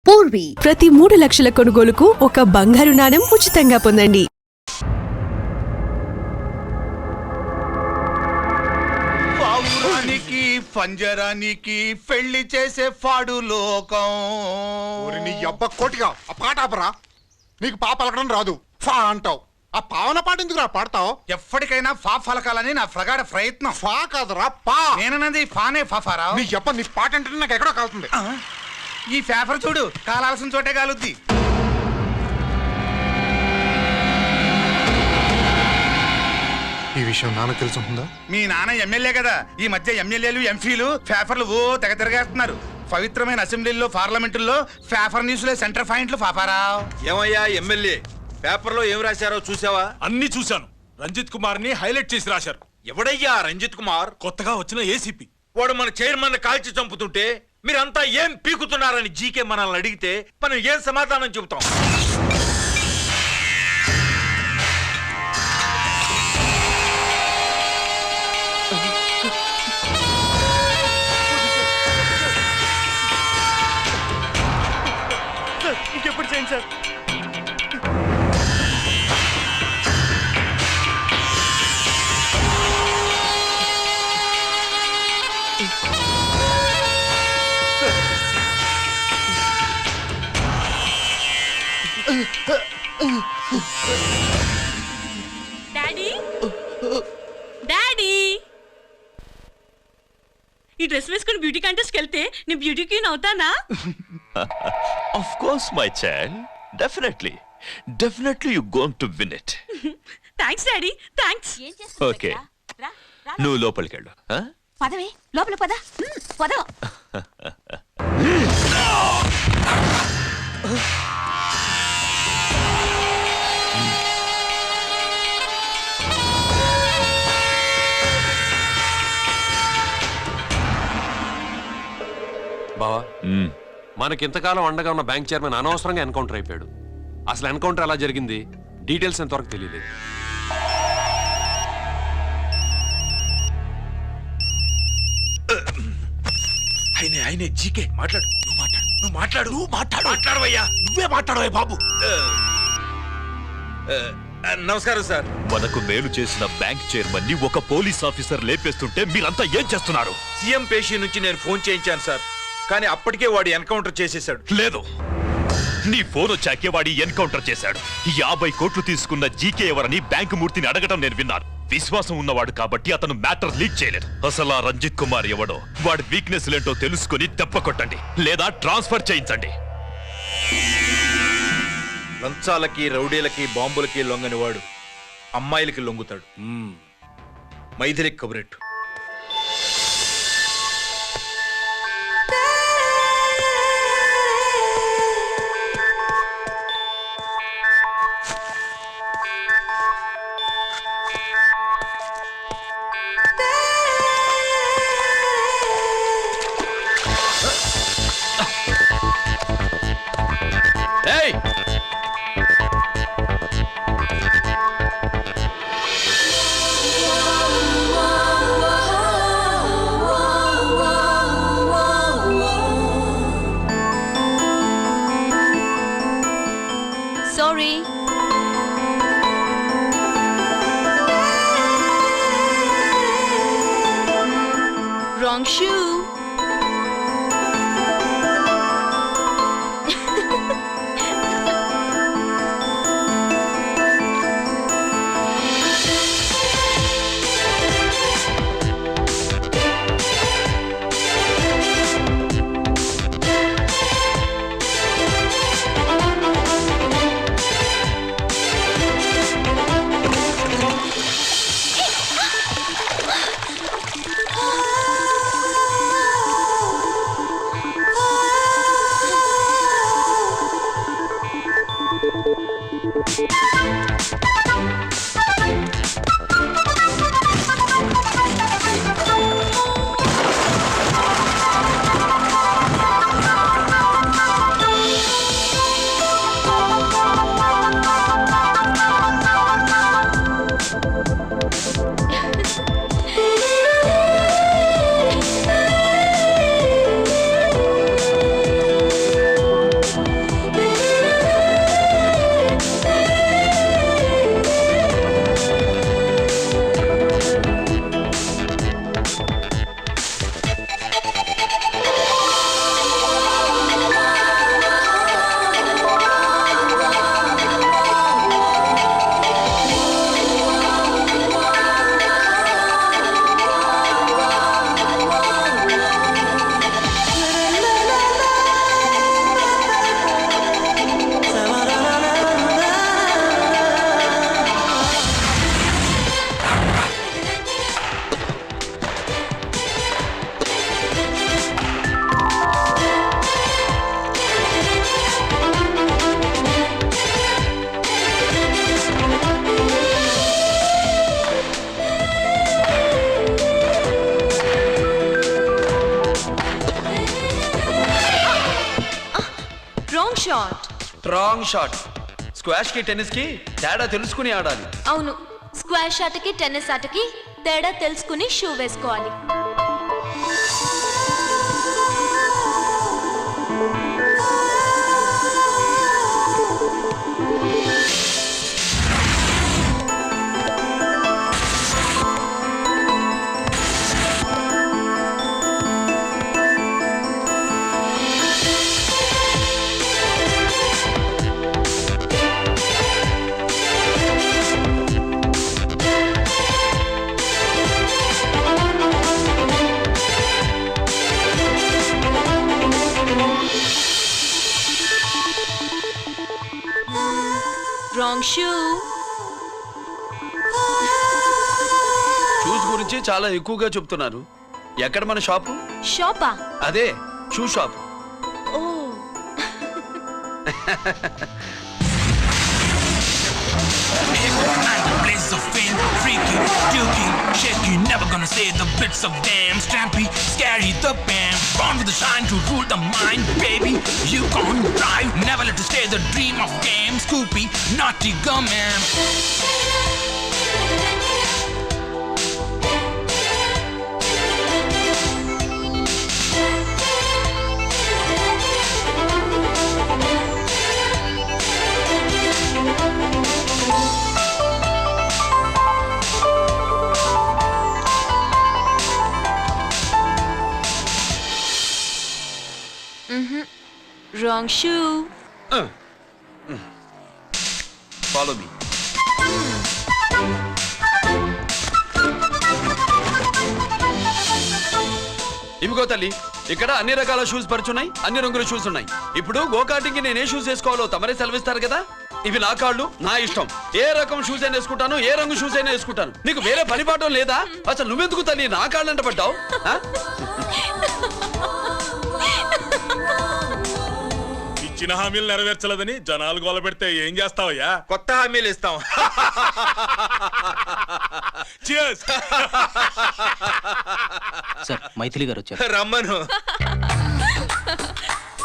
పూర్వీ ప్రతి 3 లక్షల కొనుగోలుకు ఒక బంగారు నాణెం ఉచితంగా పొందండి. పావురానికి పంజరానికి పెళ్లి చేసే ఫాడు లోకం. నీ అబ్బ కోటిగా ఆ పాట ఆపరా. నీకు పా పలకడం రాదు, ఫా అంటావు. ఆ పావన పాట ఎందుకు రా పాడతావు? ఎప్పటికైనా ఫా ఫలకాలని నా ప్రగాఢ ప్రయత్నం. ఫా కాదురా పా. నేనన్నది ఫానే ఫాఫారా. నీ అబ్బ నీ పాట అంటే నాకు ఎక్కడో కాలుతుంది. ఈ పేపర్ చూడు, కాలాల్సిన చోటే కాలుద్ది. ఈ విషయం నాన్న తెలుసుందా? మీ నాన్న ఎమ్మెల్యే కదా. ఈ మధ్య ఎమ్మెల్యేలు ఎంపీలు పేపర్లు ఓ తెగ తిరగేస్తున్నారు. పవిత్రమైన అసెంబ్లీల్లో పార్లమెంటుల్లో పేపర్ న్యూస్లే సెంటర్ పాయింట్లు పాపారా. ఏమయ్యా ఎమ్మెల్యే, పేపర్లో ఏం రాశారో చూసావా? అన్ని చూశాను. రంజిత్ కుమార్ ని హైలైట్ చేసి రాశారు. ఎవడయ్యా రంజిత్ కుమార్? కొత్తగా వచ్చిన ఏసీపీ. వాడు మన చైర్మన్ కాల్చి చంపుతుంటే మీరంతా ఏం పీకుతున్నారని జీకే మనల్ని అడిగితే మనం ఏం సమాధానం చెబుతాం? ఇంకెప్పుడు చేయండి సార్. డాడీ డాడీ, ఈ డ్రెస్ వేసుకుని బ్యూటీ కాంటెస్ట్కి వెళ్తే నేను బ్యూటీ క్వీన్ అవుతానా? Of course, my child. Definitely. Definitely you're going to win it. Thanks daddy, thanks. Okay. నువ్వు లోపలికెళ్ళు. పదవే లోపల పద. పద. బావా, మనకింతకాలం అండగా ఉన్న బ్యాంక్ చైర్మన్ అనవసరంగా ఎన్కౌంటర్ అయిపోయాడు. అసలు ఎన్కౌంటర్ ఎలా జరిగింది, డీటెయిల్స్ ఎంతవరకు తెలియలేదు. ఆయనే జీకే మాట్లాడు. నువ్వు మాట్లాడవయ్యా. నువ్వే మాట్లాడవయ్యా బాబు. నమస్కారం సార్. మనకు మేలు చేసిన బ్యాంక్ చైర్మన్ ని ఒక పోలీస్ ఆఫీసర్ లేపేస్తుంటే మీరంతా ఏం చేస్తున్నారు? సీఎం పేషి నుంచి నేను ఫోన్ చేయించాను సార్, కానీ అప్పటికే వాడు ఎన్కౌంటర్ చేసేశాడు. లేదు, నీ ఫోన్ వచ్చాకే వాడి ఎన్కౌంటర్ చేశాడు. 50 కోట్లు తీసుకున్న జీకే ఎవరని బ్యాంకు మూర్తిని అడగడం నేను విన్నాను. విశ్వాసం ఉన్నవాడు కాబట్టి అతను మ్యాటర్ లీక్ చేయలేదు. అసలు ఆ రంజిత్ కుమార్ ఎవడో, వాడి వీక్నెస్ ఏంటో తెలుసుకుని దెబ్బ కొట్టండి, లేదా ట్రాన్స్ఫర్ చేయించండి. లంచాలకి, రౌడీలకి, బాంబులకి లొంగని వాడు అమ్మాయిలకి లొంగుతాడు. మైథిలికి కబురెట్టు. Sorry. Wrong shoe. Wrong shot. Wrong shot. Squash కి టెన్నిస్ కి తేడా తెలుసుకుని ఆడాలి. అవును, స్క్వాష్ ఆటకి టెన్నిస్ ఆటకి తేడా తెలుసుకుని షూ వేసుకోవాలి. Wrong shoe. షూస్ గురించి చాలా ఎక్కువగా చెప్తున్నారు. ఎక్కడ మన షాపు? షాపా? అదే షూ షాప్. ఓ. Blaze of fame, freaky, dukey, shaky, never gonna say the bits of damn strampy, scary, the bam, born with the shine to rule the mind, baby, you can't drive, never let to stay the dream of game, Scoopy, naughty gum-man. Wrong shoe. Follow me. ఇవిగో తల్లి, ఇక్కడ అన్ని రకాల shoes పరుచున్నాయి, అన్ని రంగుల shoes ఉన్నాయి. ఇప్పుడు go-karting కి నేను ఏ షూస్ వేసుకోవాలో తమరే సెలవిస్తారు కదా. ఇవి నా కాళ్ళు, నా ఇష్టం. ఏ రకం షూస్ అయినా వేసుకుంటాను, ఏ రంగు షూస్ అయినా వేసుకుంటాను. నీకు వేరే పనిపాఠం లేదా? అసలు నువ్వెందుకు తల్లి నా కాళ్ళు అంట పడ్డావు? ఇచ్చిన హామీలు నెరవేర్చలేదని జనాలు గోల పెడితే ఏం చేస్తావయ్యా? కొత్త హామీలు ఇస్తాం. Cheers. సార్ మైథిలి గారు వచ్చారు. రమ్మను.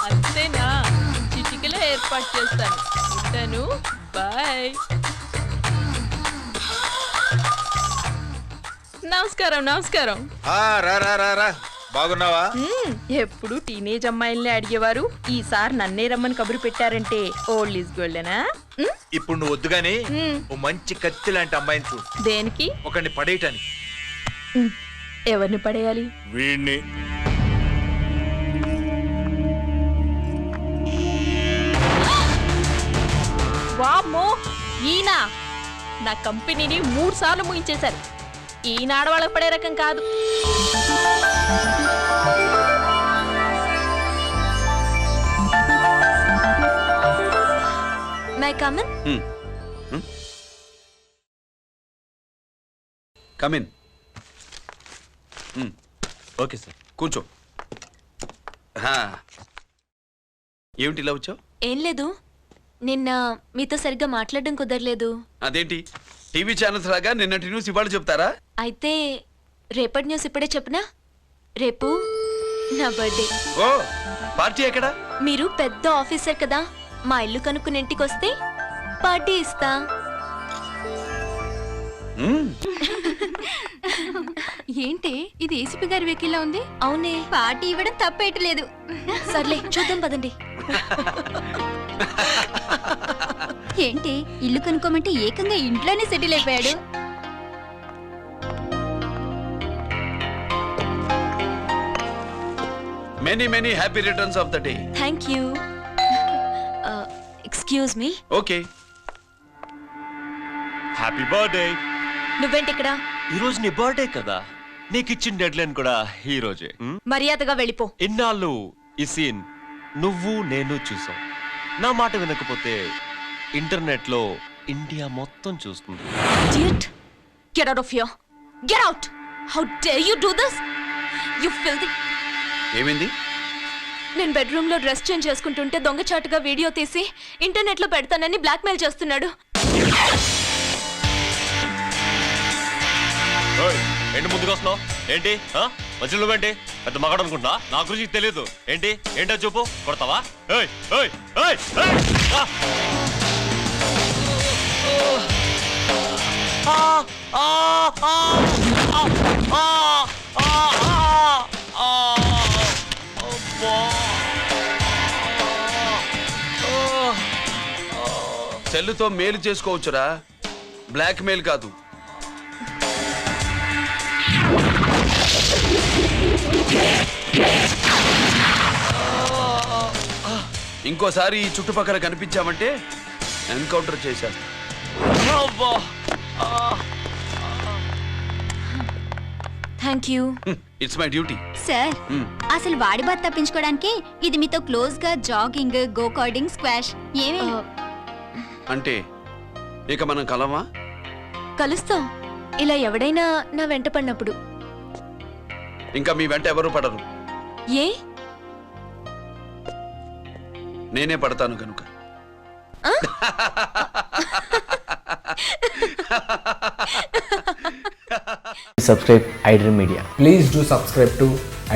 అంతేనా? చిటికలో ఏర్పాటు చేస్తాను. ఉంటాను. బాయ్. నమస్కారం. నమస్కారం. రా రా రా రా. బాగున్నావా? ఎప్పుడు టీనేజ్ అమ్మాయిల్ని అడిగేవారు, ఈసారి నన్నే రమ్మని కబురు పెట్టారంటే ఓల్డ్ ఈజ్ గోల్డెనా? ఇప్పుడు నువ్వు వద్దుగాని ఓ మంచి కత్తి లాంటి అమ్మాయిని చూ. దేనికి? ఒకరిని పడేయటానికి. ఎవరిని పడేయాలి? వీణ్ణి. వామ్మో, ఈయన నా కంపెనీని 3 సార్లు ముగించేశారు. ఈయన ఆడవాళ్ళకి పడే రకం కాదు. May I come in? Come in. Okay sir. కూర్చో. ఏమిటి ఇలా వచ్చావు? ఏం లేదు, నిన్న మీతో సరిగ్గా మాట్లాడడం కుదరలేదు. అదేంటి, టీవీ ఛానల్స్ లాగా నిన్నటి న్యూస్ ఇవాళ చెప్తారా? అయితే రేపటి న్యూస్ ఇప్పుడే చెప్పనా? రేపు నా బర్త్డే. ఓ, పార్టీ ఎక్కడ? మీరు పెద్ద ఆఫీసర్ కదా, మా ఇల్లు కనుక్కుని ఇంటికి వస్తే పార్టీ ఇస్తా. ఏంటి ఇది ఏసీపీ గారి వెహికల్లా ఉంది? అవునే, పార్టీ ఇవ్వడం తప్పేయట్లేదు. సర్లే చూద్దాం పదండి. ఏంటి ఇల్లు కనుక్కోమంటే ఏకంగా ఇంట్లోనే సెటిల్ అయిపోయాడు. Many many happy returns of the day. Thank you. Excuse me. Okay. Happy birthday. నువ్వేంటి ఇక్కడ? ఈ రోజు నీ బర్త్డే కదా, నీకు ఇచ్చిన డెడ్ లైన్ కూడా ఈ రోజే. మర్యాదగా వెళ్ళిపో. ఇన్నాళ్ళు ఈ సీన్ నువ్వు నేను చూసాం. నా మాట వినకపోతే ఇంటర్నెట్ లో ఇండియా మొత్తం చూస్తుంది. Idiot! Get out of here! Get out! How dare you do this? You filthy! ఏమైంది? నేను బెడ్రూమ్ లో డ్రెస్ చేంజ్ చేసుకుంటుంటే దొంగచాటుగా వీడియో తీసి ఇంటర్నెట్ లో పెడతానని బ్లాక్మెయిల్ చేస్తున్నాడు. ఏంటి ముందుకు వస్తున్నావు? ఏంటి మధ్యలో నువ్వేంటి? పెద్ద మగాడు అనుకుంటా నా గురించి తెలియదు ఏంటి ఏంటో చూపు కొడతావా ఏయ్ ఏయ్ ఏయ్ ఏయ్ సెల్లుతో మేలు చేసుకోవచ్చురా, బ్లాక్ మెయిల్ కాదు. ఇంకోసారి ఈ చుట్టుపక్కల కనిపించామంటే ఎన్కౌంటర్ చేశాను. Thank you. It's my duty. Sir అసలు వాడి బాధ తప్పించుకోవడానికి ఇది మీతో క్లోజ్ గా జాగింగ్, గో కార్డింగ్, స్క్వాష్ ఏమే అంటే ఇక మనం కలవా? కలుస్తాం, ఇలా ఎవడైనా నా వెంట పడినప్పుడు. ఇంకా మీ వెంట ఎవరు పడరు, ఏ? నేనే పడతాను కనుక. Subscribe iDream Media. Please do subscribe to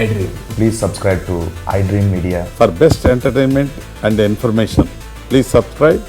iDream. Please subscribe to iDream Media. For best entertainment and information, please subscribe